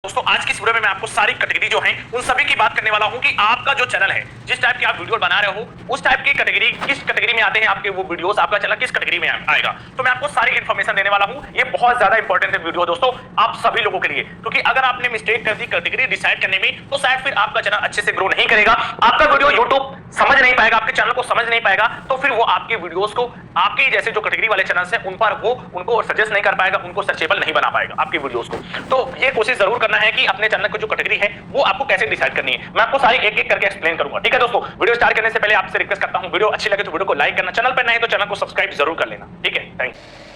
दोस्तों आज की इस वीडियो में मैं आपको सारी कैटेगरी जो है उन सभी की बात करने वाला हूं कि आपका जो चैनल है, जिस टाइप की आप वीडियो बना रहे हो उस टाइप की कैटेगरी किस कैटेगरी में आते हैं आपके वो वीडियोस, आपका चैनल किस कैटेगरी में आएगा। तो मैं आपको सारी इन्फॉर्मेशन देने वाला हूं। ये बहुत ज्यादा इंपॉर्टेंट है वीडियो दोस्तों आप सभी लोगों के लिए, क्योंकि अगर आपने मिस्टेक कर दी कैटेगरी डिसाइड करने में तो शायद फिर आपका चैनल अच्छे से ग्रो नहीं करेगा, आपका वीडियो यूट्यूब समझ नहीं पाएगा, आपके चैनल को समझ नहीं पाएगा, तो फिर वो आपके वीडियोस को आपके जैसे जो कैटेगरी वाले चैनल्स हैं उन पर वो उनको सजेस्ट नहीं कर पाएगा, उनको सर्चेबल नहीं बना पाएगा आपके वीडियोस को। तो ये कोशिश जरूर करना है कि अपने चैनल को जो कैटेगरी है वो आपको कैसे डिसाइड करनी है, मैं आपको सारी एक एक करके एक्सप्लेन करूंगा। ठीक है दोस्तों, वीडियो स्टार्ट करने से पहले आपसे रिक्वेस्ट करता हूं, वीडियो अच्छी लगे तो वीडियो को लाइक करना, चैनल पर नए हैं तो चैनल को सब्सक्राइब जरूर कर लेना। ठीक है, थैंक्स।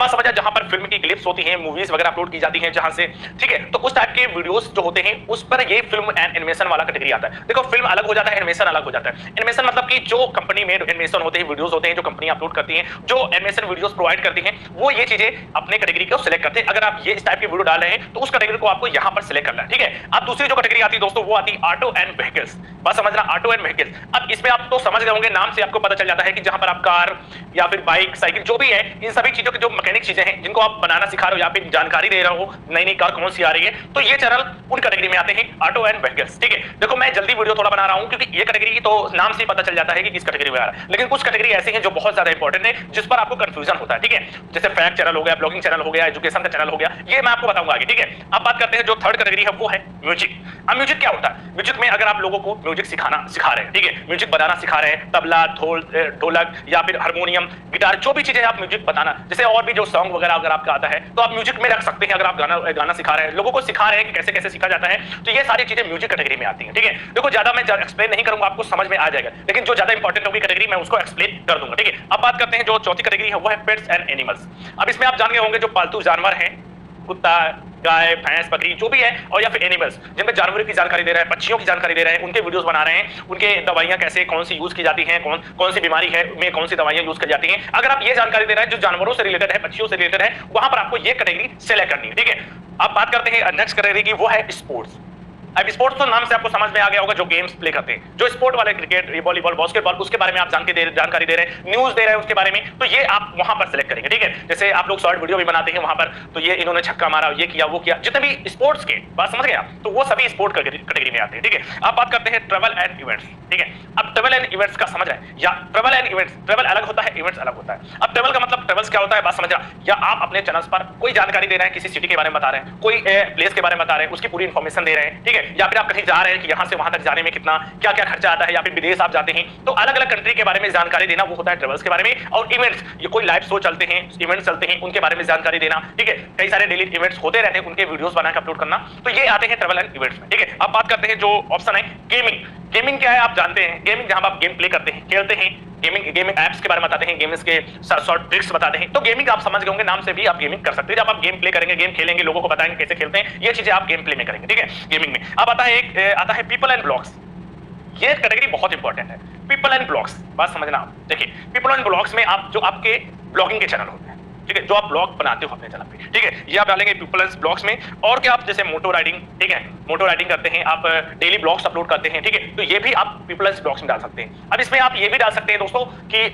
समझा जहां पर फिल्म की क्लिप्स होती हैं, मूवीज वगैरह अपलोड की जाती हैं जहां से, ठीक है, तो उस टाइप के वीडियोस जो होते हैं उस पर ये फिल्म एंड एनिमेशन वाला कैटेगरी आता है। देखो फिल्म अलग हो जाता है, एनिमेशन अलग हो जाता है। एनिमेशन मतलब कि जो कंपनी में एनिमेशन होते हैं, वीडियोस होते हैं जो कंपनी अपलोड करती है, जो एनिमेशन वीडियोस प्रोवाइड करती है, वो ये चीजें अपने कैटेगरी को सिलेक्ट करते हैं। अगर आप ये इस टाइप की वीडियो डाल रहे हैं तो उस कैटेगरी को आपको यहां पर सिलेक्ट करना है। ठीक है, अब दूसरी जो कैटेगरी आती है दोस्तों वो आती है ऑटो एंड व्हीकल्स। बस समझना, ऑटो एंड व्हीकल्स। अब इसमें आप तो समझ गए होंगे, नाम से आपको पता चल जाता है कि जहां पर आप कार या फिर बाइक, साइकिल जो भी है, इन सभी चीजों की जो मैकेनिक चीजें हैं जिनको बनाना सिखा रहे हो या फिर जानकारी दे रहे हो, नई नई कार कौन सी आ रही है, तो ये चैनल उन कैटेगरी में आते हैं, ऑटो एंड व्हीकल्स। ठीक है, देखो मैं जल्दी वीडियो थोड़ा बना रहा हूं क्योंकि ये कैटेगरी तो नाम से ही पता चल जाता है कि किस कैटेगरी में आ रहा है, लेकिन कुछ कैटेगरी ऐसी हैं जो बहुत ज्यादा इंपॉर्टेंट है जिस पर आपको कंफ्यूजन होता है। ठीक है, जैसे फैक्ट चैनल हो गया, ब्लॉगिंग चैनल हो गया, एजुकेशन का चैनल हो गया, ये मैं आपको बताऊंगा आगे। ठीक है, अब बात करते हैं जो थर्ड कैटेगरी है वो है म्यूजिक। अब म्यूजिक क्या होता है? म्यूजिक में अगर आप लोगों को म्यूजिक सिखा रहे हैं, ठीक है, म्यूजिक बनाना सिखा रहे हैं, तबला, ढोलक या फिर हारमोनियम, गिटार, जो भी चीजें आप म्यूजिक बताना, जैसे और भी जो सॉन्ग वगैरह अगर आपका आता है तो आप म्यूजिक में रख सकते हैं। अगर आप गाना सिखा रहे हैं, लोगों को सिखा रहे हैं कि कैसे कैसे सीखा जाता है, तो ये सारी चीजें म्यूजिक कैटेगरी में आती हैं। ठीक है, देखो ज्यादा मैं एक्सप्लेन नहीं करूंगा, आपको समझ में आ जाएगा, लेकिन जो ज्यादा इंपॉर्टेंट होगी कैटेगरी मैं उसको एक्सप्लेन कर दूंगा। ठीक है, अब बात करते हैं जो चौथी कैटेगरी है वो है पेट्स एंड एनिमल्स। अब इसमें आप जान गए होंगे जो पालतू जानवर हैं, कुत्ता, गाय, भैंस, बकरी जो भी है, और या फिर एनिमल्स जिनमें जानवरों की जानकारी दे रहा है, पक्षियों की जानकारी दे रहे हैं, उनके वीडियोस बना रहे हैं, उनके दवाइयां कैसे कौन सी यूज की जाती हैं, कौन सी बीमारी है में कौन सी दवाइयां यूज की जाती हैं। अगर आप ये जानकारी दे रहे हैं जो जानवरों से रिलेटेड है, पक्षियों से रिलेटेड है, वहां पर आपको ये कैटेगरी सेलेक्ट करनी है। ठीक है, अब बात करते हैं नेक्स्ट कैटेगरी की, वो है स्पोर्ट्स। अब स्पोर्ट्स तो नाम से आपको समझ में आ गया होगा, जो गेम्स प्ले करते हैं, जो स्पोर्ट वाले क्रिकेट, वॉलीबॉल, बास्केटबॉल, उसके बारे में आप जानकारी दे रहे हैं, न्यूज दे रहे हैं उसके बारे में, तो ये आप वहां पर सेलेक्ट करेंगे। ठीक है, जैसे आप लोग शॉर्ट वीडियो भी बनाते हैं वहां पर, तो ये इन्होंने छक्का मारा, ये किया, वो किया, जितने भी स्पोर्ट्स के बात समझ गया, तो वो सभी स्पोर्ट कैटेगरी में आते हैं। ठीक है, अब बात करते हैं ट्रैवल एंड इवेंट्स। ठीक है, अब ट्रैवल एंड इवेंट्स का समझ रहे हैं, या ट्रैवल एंड इवेंट्स, ट्रैवल अलग होता है, इवेंट्स अलग होता है। अब ट्रैवल का मतलब ट्रैवल्स क्या होता है बात समझ रहा, या आप अपने चैनल्स पर कोई जानकारी दे रहे हैं, किसी सिटी के बारे में बता रहे हैं, कोई प्लेस के बारे में बता रहे हैं, उसकी पूरी इंफॉर्मेशन दे रहे हैं। ठीक है, या फिर आप कहीं जा रहे हैं कि यहां से वहां तक जाने में कितना क्या क्या खर्चा आता है, या फिर विदेश आप जाते हैं, तो अलग अलग कंट्री के बारे में जानकारी देना वो होता है ट्रैवल्स के बारे में। और इवेंट्स, ये कोई लाइव शो चलते हैं, इवेंट्स चलते हैं, उनके बारे में जानकारी देना। ठीक है, कई सारे डेली इवेंट्स होते रहते हैं, उनके वीडियोस बना के अपलोड करना, तो ये आते हैं ट्रैवल एंड इवेंट्स में। ठीक है, अब बात करते हैं जो ऑप्शन है गेमिंग। गेमिंग क्या है आप जानते हैं, गेमिंग जहां आप गेम प्ले करते हैं, खेलते हैं, गेमिंग एप्स के बारे में बताते हैं, गेम्स के शॉर्ट ट्रिक्स बताते हैं, तो गेमिंग आप समझ गए होंगे, नाम से भी आप गेमिंग कर सकते हैं। जब आप गेम प्ले करेंगे, गेम खेलेंगे, लोगों को बताएंगे कैसे खेलते हैं, ये चीजें आप गेम प्ले में करेंगे। ठीक है, गेमिंग में अब आता है पीपल एंड ब्लॉग्स। ये कैटेगरी बहुत इंपॉर्टेंट है, पीपल एंड ब्लॉग्स। बात समझना आप, देखिए पीपल एंड ब्लॉग्स में आप जो आपके ब्लॉगिंग के चैनल होते हैं, ठीक है, जो आप ब्लॉग बनाते हो अपने चैनल पे, ठीक है, ये आप डालेंगे पीपल्स ब्लॉग्स में। और क्या आप जैसे मोटो राइडिंग, ठीक है, मोटो राइडिंग करते हैं आप, डेली ब्लॉग्स अपलोड करते हैं, ठीक है, तो ये भी आप पीपल्स ब्लॉग्स में डाल सकते हैं। अब इसमें आप ये भी डाल सकते हैं दोस्तों कि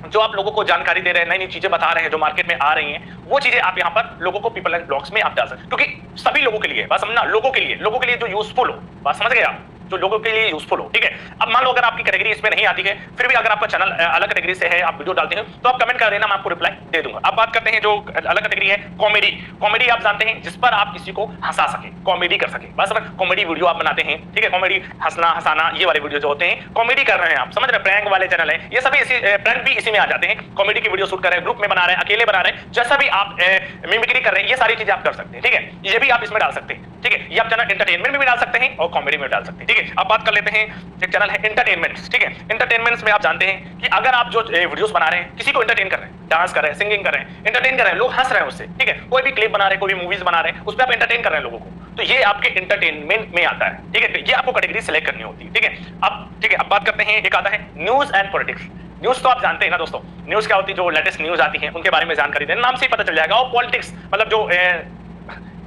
जो आप लोगों को जानकारी दे रहे हैं, नई नई चीजें बता रहे हैं जो मार्केट में आ रही हैं, वो चीजें आप यहाँ पर लोगों को पीपल एंड ब्लॉग्स में आप डाल सकते हैं, क्योंकि सभी लोगों के लिए, बस समझना, लोगों के लिए जो यूजफुल हो, बात समझ गए आप, जो लोगों के लिए यूजफुल हो। ठीक है, अब मान लो अगर आपकी कैटेगरी इसमें नहीं आती है, फिर भी अगर आपका चैनल अलग कैटेगरी से है, आप वीडियो डालते हैं, तो आप कमेंट कर देना, मैं आपको रिप्लाई दे दूंगा। अब बात करते हैं जो अलग कैटेगरी है कॉमेडी। कॉमेडी आप जानते हैं जिस पर आप किसी को हंसा सके, कॉमेडी कर सके, बस कॉमेडी वीडियो आप बनाते हैं। ठीक है, कॉमेडी, हंसना हंसाना, ये वाले वीडियो जो होते हैं, कॉमेडी कर रहे हैं आप, समझ रहे हैं, प्रैंक वाले चैनल है, ये सभी इसी प्रैंक भी इसी में आ जाते हैं। कॉमेडी की वीडियो शूट कर रहे हैं, ग्रुप में बना रहे हैं, अकेले बना रहे हैं, जैसा भी आप मिमिक्री कर रहे हैं, ये सारी चीजें आप कर सकते हैं। ठीक है, ये भी आप इसमें डाल सकते हैं। ठीक है, ये आप चैनल एंटरटेनमेंट में भी डाल सकते हैं और कॉमेडी में डाल सकते हैं। ठीक है, अब बात कर लेते हैं, एक चैनल है एंटरटेनमेंट। ठीक है, एंटरटेनमेंट्स में आप जानते हैं कि अगर आप जो वीडियोस बना रहे हैं, किसी को एंटरटेन कर रहे हैं, डांस कर रहे हैं, सिंगिंग कर रहे हैं, एंटरटेन कर रहे हैं, लोग हंस रहे हैं उससे, ठीक है, कोई भी क्लिप बना रहे हैं, कोई भी मूवीज बना रहे हैं, उस पर आप एंटरटेन कर रहे हैं लोगों को, तो ये आपके एंटरटेनमेंट में आता है। ठीक है, तो ये आपको कैटेगरी सेलेक्ट करनी होती है। ठीक है, अब बात करते हैं, एक आता है न्यूज एंड पॉलिटिक्स। न्यूज तो आप जानते हैं ना दोस्तों, न्यूज क्या होती है, जो लेटेस्ट न्यूज आती है उनके बारे में जानकारी देना, नाम से ही पता चल जाएगा। और पॉलिटिक्स मतलब जो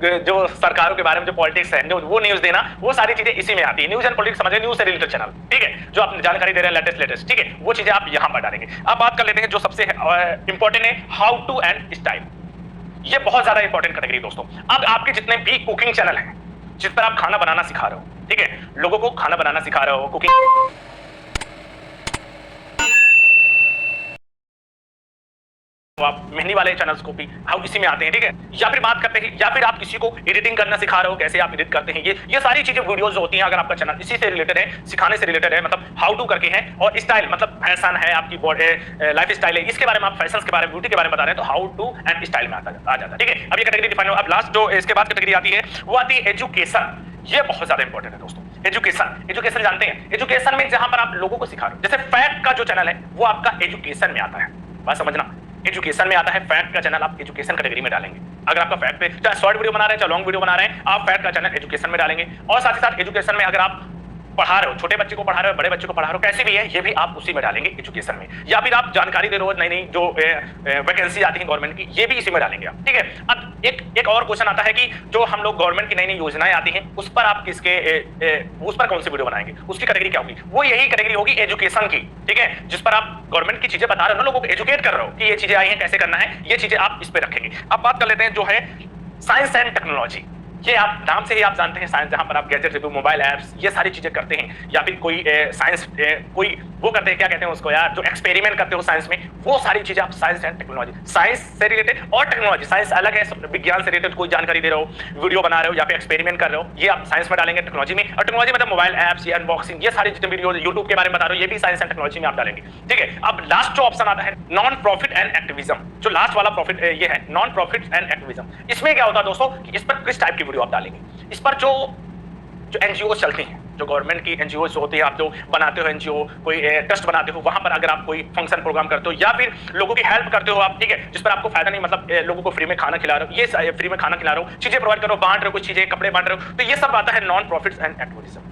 जो सरकारों के बारे में जो पॉलिटिक्स है, वो न्यूज देना, वो सारी चीजें इसी में आती है। न्यूज एंड पॉलिटिक्स समझिए, न्यूज से रिलेटेड चैनल, ठीक है, जो आप जानकारी दे रहे हैं लेटेस्ट, ठीक है, वो चीजें आप यहां पर डालेंगे। अब बात कर लेते हैं जो सबसे इंपॉर्टेंट है, हाउ टू एंड स्टाइल। ये बहुत ज्यादा इंपॉर्टेंट कैटेगरी दोस्तों। अब आपके जितने भी कुकिंग चैनल हैं जिस पर आप खाना बनाना सिखा रहे हो, ठीक है, लोगों को खाना बनाना सिखा रहे हो, कुकिंग, आप मेहंदी वाले चैनल्स को भी हम इसी में आते हैं, ठीक है, या फिर बात करते हैं, या फिर आप किसी को एडिटिंग करना सिखा रहे हो, कैसे आप एडिट करते हैं, ये सारी चीजें वीडियोस होती हैं। अगर आपका चैनल इसी से रिलेटेड है, सिखाने से रिलेटेड है, मतलब हाउ टू करके है, और स्टाइल मतलब फैशन है, आपकी बॉडी लाइफ स्टाइल है, इसके बारे में आप फैशन के बारे में, ब्यूटी के बारे में बता रहे हैं, तो हाउ टू एंड स्टाइल में आ जाता है, ठीक है। अब ये कैटेगरी डिफाइन हो। अब लास्ट जो इसके बाद कैटेगरी आती है वो आती है एजुकेशन। ये बहुत ज्यादा इंपॉर्टेंट है दोस्तों। एजुकेशन जानते हैं, एजुकेशन में जहां पर आप लोगों को सिखा रहे हो, जैसे फैक्ट का जो चैनल है वो आपका एजुकेशन में आता है, बात समझना, एजुकेशन में आता है। फैक्ट का चैनल आप एजुकेशन कैटेगरी में डालेंगे। अगर आपका फैक्ट पे चाहे शॉर्ट वीडियो बना रहे हैं चाहे लॉन्ग वीडियो बना रहे हैं, आप फैक्ट का चैनल एजुकेशन में डालेंगे। और साथ ही साथ एजुकेशन में अगर आप पढ़ा रहे हो, छोटे बच्चे को पढ़ा रहे हो, बड़े बच्चे को पढ़ा रहे हो, कैसे भी है, ये भी आप उसी में डालेंगे एजुकेशन में। या फिर आप जानकारी दे रहे हो, नई नई जो वैकेंसी आती है गवर्नमेंट की, ये भी इसी में डालेंगे आप, ठीक है। अब एक और क्वेश्चन आता है कि जो हम लोग गवर्नमेंट की नई नई योजनाएं आती हैं उस पर आप उस पर कौन सी वीडियो बनाएंगे, उसकी कैटेगरी क्या होगी? वो यही कैटेगरी होगी एजुकेशन की, ठीक है, जिस पर आप गवर्नमेंट की चीजें बता रहे हो ना, लोगों को एजुकेट कर रहे हो कि ये चीजें आई हैं, कैसे करना है, ये चीजें आप इस पर रखेंगे। अब बात कर लेते हैं जो है साइंस एंड टेक्नोलॉजी। ये आप नाम से ही आप जानते हैं साइंस, जहां पर आप गैजेट रिव्यू, मोबाइल एप्स, ये सारी चीजें करते हैं, या फिर कोई साइंस कोई वो करते हैं, क्या कहते हैं उसको यार, जो एक्सपेरिमेंट करते हो साइंस में, वो सारी चीजें आप साइंस एंड टेक्नोलॉजी, साइंस से रिलेटेड और टेक्नोलॉजी, साइंस अलग है, विज्ञान से रिलेटेड कोई जानकारी दे रहे हो, वीडियो बना रहे हो या फिर एक्सपेरिमेंट कर रहे हो, ये आप साइंस में डालेंगे, टेक्नोलॉजी में। और टेक्नोलॉजी मतलब मोबाइल एप्स, ये अनबॉक्सिंग, ये सारी जितने वीडियो यूट्यूब के बारे में बता रहे हो, ये भी साइंस एंड टेक्नोलॉजी में आप डालेंगे, ठीक है। अब लास्ट जो ऑप्शन आता है नॉन प्रॉफिट एंड एक्टिविज्म, जो लास्ट वाला प्रॉफिट ये है नॉन प्रॉफिट एंड एक्टिविज्म। इसमें क्या होता है दोस्तों कि इस पर किस टाइप की वीडियो आप डालेंगे, इस पर जो एनजीओ चलती हैं, जो गवर्नमेंट की एनजीओ होती है, आप जो बनाते हो एनजीओ, कोई ट्रस्ट बनाते हो, वहां पर अगर आप कोई फंक्शन प्रोग्राम करते हो या फिर लोगों की हेल्प करते हो आप, ठीक है, जिस पर आपको फायदा नहीं, मतलब लोगों को फ्री में खाना खिला रहे हो, ये फ्री में खाना खिला रहे हो, चीजें प्रोवाइड करो, बांट रहे हो, कुछ चीजें कपड़े बांट रहे हो, तो ये सब आता है नॉन प्रॉफिट एंड एक्टिविज्म।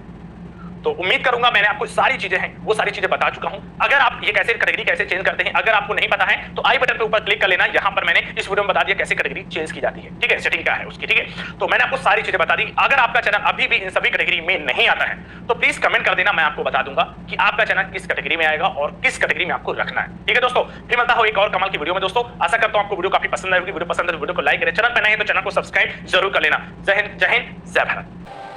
तो उम्मीद करूंगा मैंने आपको सारी चीजें हैं वो सारी चीजें बता चुका हूं। अगर आप ये कैसे कैटेगरी कैसे चेंज करते हैं, अगर आपको नहीं पता है तो आई बटन पे ऊपर क्लिक कर लेना, यहां पर मैंने इस वीडियो में बता दिया कैसे कैटेगरी चेंज की जाती है, ठीक है, सेटिंग क्या है उसकी, ठीक है। तो मैंने आपको सारी चीजें बता दी। अगर आपका चैनल अभी भी इन सभी कैटेगरी में नहीं आता है तो प्लीज कमेंट कर देना, मैं आपको बता दूंगा कि आपका चैनल किस कैटेगरी में आएगा और किस कैटेगरी में आपको रखना है, ठीक है दोस्तों। फिर मिलता हूं एक और कमाल की वीडियो में दोस्तों। आशा करता हूं आपको वीडियो काफी पसंद आएगी। वीडियो पसंद है तो वीडियो को लाइक करें, चैनल पर नए हैं तो चैनल को सब्सक्राइब जरूर कर लेना। जय हिंद, जय भारत।